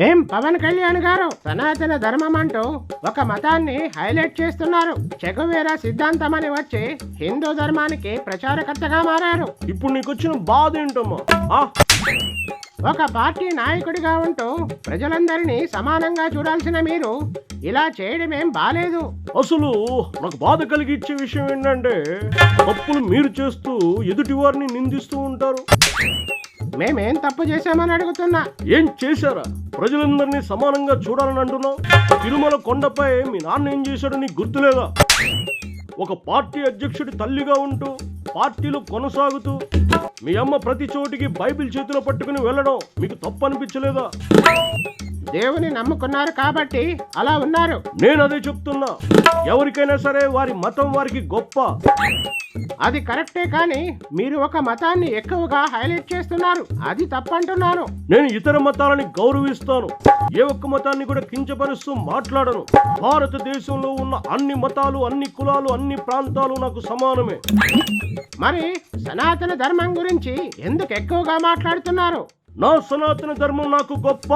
ఏం పవన్ కళ్యాణ్ గారు సనాతన ధర్మం అంటూ ఒక మతాన్ని హైలైట్ చేస్తున్నారు. చెగువేరా సిద్ధాంతం అని వచ్చి హిందూ ధర్మానికి ప్రచారకర్తగా మారారు. ఇప్పుడు నీకు వచ్చిన బాధ ఏంటమ్మా? ఒక పార్టీ నాయకుడిగా ఉంటూ ప్రజలందరినీ సమానంగా చూడాల్సిన మీరు ఇలా చేయడమేం బాలేదు. అసలు నాకు బాధ కలిగించే విషయం ఏంటంటే తప్పులు మీరు చేస్తూ ఎదుటి వారిని నిందిస్తూ ఉంటారు. మేమేం తప్పు చేశామని అడుగుతున్నా. ఏం చేశారా? ప్రజలందరినీ సమానంగా చూడాలని అంటున్నావు. తిరుమల కొండపై మీ నాన్న ఏం చేశాడో నీకు గుర్తులేదా? ఒక పార్టీ అధ్యక్షుడి తల్లిగా ఉంటూ పార్టీలో కొనసాగుతూ మీ అమ్మ ప్రతి చోటికి బైబిల్ చేతిలో పట్టుకుని వెళ్ళడం మీకు తప్పు అనిపించలేదా? దేవుని నమ్ముకున్నారు కాబట్టి అలా ఉన్నారు. నేను అదే చెప్తున్నా. ఎవరికైనా సరే వారి మతం వారికి గొప్ప, అది కరెక్టే, కానీ మీరు ఒక మతాన్ని ఎక్కువగా హైలైట్ చేస్తున్నారు. అది తప్పంటున్నాను. నేను ఇతర మతాలని గౌరవిస్తాను. ఏ ఒక్క మతాన్ని కూడా కించపరుస్తూ మాట్లాడను. భారతదేశంలో ఉన్న అన్ని మతాలు, అన్ని కులాలు, అన్ని ప్రాంతాలు నాకు సమానమే. మరి సనాతన ధర్మం గురించి ఎందుకు ఎక్కువగా మాట్లాడుతున్నారు? నా సనాతన ధర్మం నాకు గొప్ప.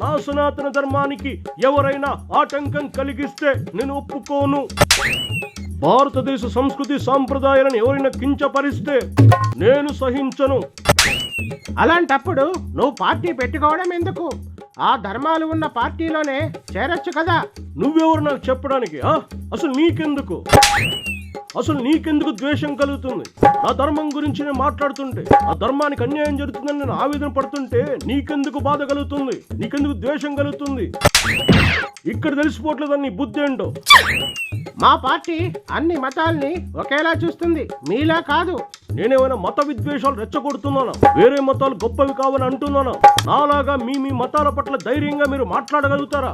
నా సనాతన ధర్మానికి ఎవరైనా ఆటంకం కలిగిస్తే నేను ఒప్పుకోను. భారతదేశ సంస్కృతి సాంప్రదాయాలను ఎవరైనా కించపరిస్తే నేను సహించను. అలాంటప్పుడు నువ్వు పార్టీ పెట్టుకోవడం ఎందుకు? ఆ ధర్మాలు ఉన్న పార్టీలోనే చేరొచ్చు కదా. నువ్వెవరు నాకు చెప్పడానికి? అసలు నీకెందుకు ద్వేషం కలుగుతుంది? నా ధర్మం గురించి నేను మాట్లాడుతుంటే, ఆ ధర్మానికి అన్యాయం జరుగుతుందని నేను ఆవేదన పడుతుంటే నీకెందుకు బాధ కలుగుతుంది? నీకెందుకు ద్వేషం కలుగుతుంది? ఇక్కడ తెలిసిపోవట్లేదని నీ బుద్ధి ఏంటో. మా పార్టీ అన్ని మతాల్ని ఒకేలా చూస్తుంది, మీలా కాదు. నేనేమైనా మత విద్వేషాలు రెచ్చగొడుతున్నానా? వేరే మతాలు గొప్పవి కావని అంటున్నానా? నాలాగా మీ మతాల పట్ల ధైర్యంగా మీరు మాట్లాడగలుగుతారా?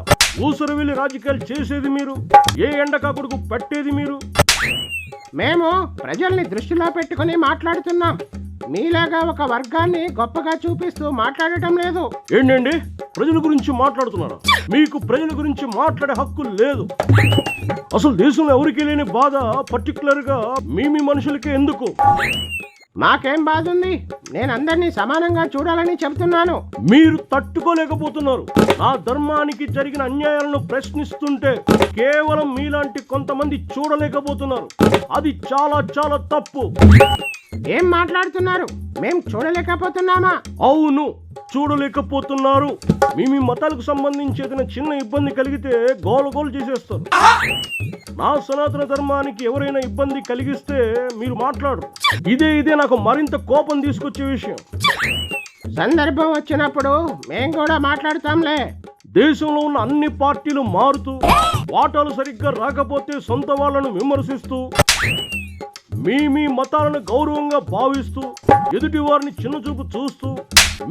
ఊసరు వెళ్ళి రాజకీయాలు చేసేది మీరు, ఏ ఎండకాకుడుకు పెట్టేది మీరు. మేము ప్రజల్ని దృష్టిలో పెట్టుకుని మాట్లాడుతున్నాం. మీలాగా ఒక వర్గాన్ని గొప్పగా చూపిస్తూ మాట్లాడటం లేదు. ఏంటండి, ప్రజల గురించి మాట్లాడుతున్నారా? మీకు ప్రజల గురించి మాట్లాడే హక్కు లేదు. అసలు దేశంలో ఎవరికి లేని బాధ పర్టికులర్ గా మీ మనుషులకే ఎందుకు? మాకేం బాధ ఉంది? నేను అందరినీ సమానంగా చూడాలని చెబుతున్నాను. మీరు తట్టుకోలేకపోతున్నారు. ఆ ధర్మానికి జరిగిన అన్యాయాలను ప్రశ్నిస్తుంటే కేవలం మీలాంటి కొంతమంది చూడలేకపోతున్నారు. అది చాలా చాలా తప్పు. ఏం మాట్లాడుతున్నారు? మేం చూడలేకపోతున్నామా? అవును, చూడలేకపోతున్నారు. మీ మతాలకు సంబంధించి ఏదైనా చిన్న ఇబ్బంది కలిగితే గోలగోలు చేసేస్తారు. నా సనాతన ధర్మానికి ఎవరైనా ఇబ్బంది కలిగిస్తే మీరు మాట్లాడరు. ఇదే నాకు మరింత కోపం తీసుకొచ్చే విషయం. సందర్భం వచ్చినప్పుడు మేం కూడా మాట్లాడతాంలే. దేశంలో ఉన్న అన్ని పార్టీలు మారుతూ, వాటాలు సరిగ్గా రాకపోతే సొంత వాళ్ళను విమర్శిస్తూ, మీ మతాలను గౌరవంగా భావిస్తూ, ఎదుటి వారిని చిన్నచూపు చూస్తూ,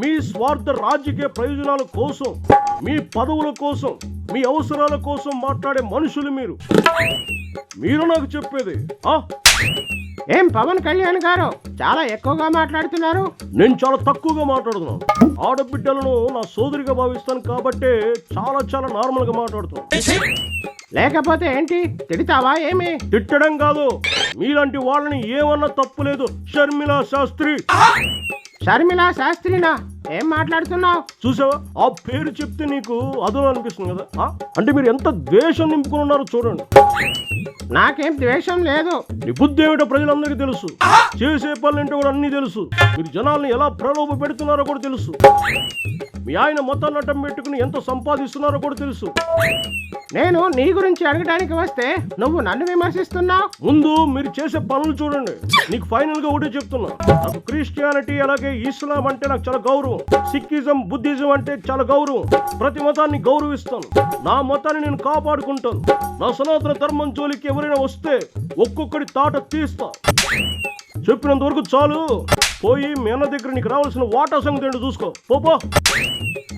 మీ స్వార్థ రాజకీయ ప్రయోజనాల కోసం, మీ పదవుల కోసం, మీ అవసరాల కోసం మాట్లాడే మనుషులు మీరు నాకు చెప్పేది? ఏం పవన్ కళ్యాణ్ గారు చాలా ఎక్కువగా మాట్లాడుతున్నారు. నేను చాలా తక్కువగా మాట్లాడుతున్నాను. ఆడబిడ్డలను నా సోదరిగా భావిస్తాను కాబట్టి చాలా చాలా నార్మల్ గా మాట్లాడుతున్నాను. లేకపోతే ఏంటి, తిడతావా? ఏమి తిట్టడం కాదు, మీలాంటి వాళ్ళని ఏమన్నా తప్పు లేదు. షర్మిలా శాస్త్రినా? ఏం మాట్లాడుతున్నావు? చూసావా, ఆ పేరు చెప్తే నీకు అదో అనిపిస్తుంది కదా. అంటే మీరు ఎంత ద్వేషం నింపుకుని ఉన్నారో చూడండి. నాకేం ద్వేషం లేదు. నీ బుద్ధి ఏమిటో ప్రజలందరికీ తెలుసు. చేసే పనులేంటో కూడా అన్నీ తెలుసు. మీరు జనాల్ని ఎలా ప్రలోభ పెడుతున్నారో కూడా తెలుసు. మీ ఆయన మొత్తం నటం పెట్టుకుని ఎంత సంపాదిస్తున్నారో కూడా తెలుసు. నేను నీ గురించి అడగడానికి వస్తే నువ్వు నన్ను విమర్శిస్తున్నావు. ముందు మీరు చేసే పనులు చూడండి. నీకు ఫైనల్ గా ఒకటే చెప్తున్నా, నాకు క్రిస్టియానిటీ అలాగే ఇస్లాం అంటే నాకు చాలా గౌరవం. సిక్కిజం, బుద్ధిజం అంటే చాలా గౌరవం. ప్రతి మతాన్ని గౌరవిస్తాను. నా మతాన్ని నేను కాపాడుకుంటాను. నా సనాతన ధర్మం జోలికి ఎవరైనా వస్తే ఒక్కొక్కడి తాట తీస్తా. చెప్పినంత వరకు చాలు. పోయి మీ అన్న దగ్గర నీకు రావాల్సిన వాటా సంగతి ఏంటో చూసుకో. పో.